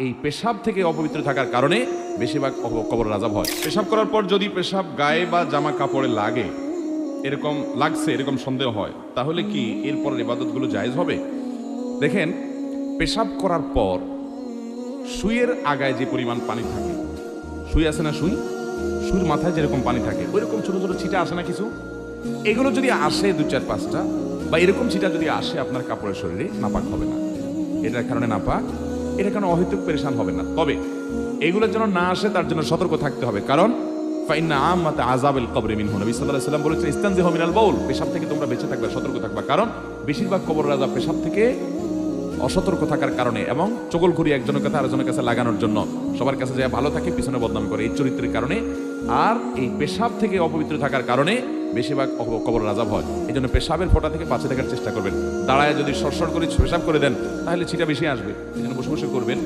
এই পেশাব থেকে অপবিত্র থাকার কারণে বেশিরভাগ কবর আযাব হয়। পেশাব করার পর যদি পেশাব গায়ে বা জামা কাপড়ে লাগে, এরকম লাগছে এরকম সন্দেহ হয়, তাহলে কি এরপরের ইবাদতগুলো জায়েজ হবে? দেখেন, পেশাব করার পর সুইয়ের আগায় যে পরিমাণ পানি থাকে, সুই আছে না, সুইয়ের মাথায় যেরকম পানি থাকে ওইরকম ছোট ছোট ছিটা আসে না কিছু, এগুলো যদি আসে 2-4-5টা বা এরকম ছিটা যদি আসে আপনার কাপড়ের শরীরে, নাপাক হবে না। এটার কারণে নাপাক, এটার কারণে অহেতুক পেরেশান হবে না। তবে এগুলোর জন্য না আসে তার জন্য সতর্ক থাকতে হবে, কারণ ফাইন্না আম্মাত আযাবিল কবরি মিনহু, নবী সাল্লাল্লাহু আলাইহি ওয়াসাল্লাম বলেছেন ইস্তানজিহু মিনাল বাউল, পেশাব থেকে তোমরা বেঁচে থাকবে, সতর্ক থাকবা, কারণ বেশিরভাগ কবরের আযাব পেশাব থেকে অসতর্ক থাকার কারণে এবং চগলখড়ি একজনের কাছে আরেকজনের কাছে লাগানোর জন্য, সবার কাছে যা ভালো থাকে পিছনে বদনাম করে, এই চরিত্রের কারণে আর এই পেশাব থেকে অপবিত্র থাকার কারণে বেশিরভাগ কবরের আযাব হয়। এই জন্য পেশাবের ফোঁটা থেকে বাঁচে থাকার চেষ্টা করবেন। দাঁড়ায় যদি সরসর করে পেশাব করে দেন তাহলে ছিটা বেশি আসবে, এই জন্য বসে বসে করবেন।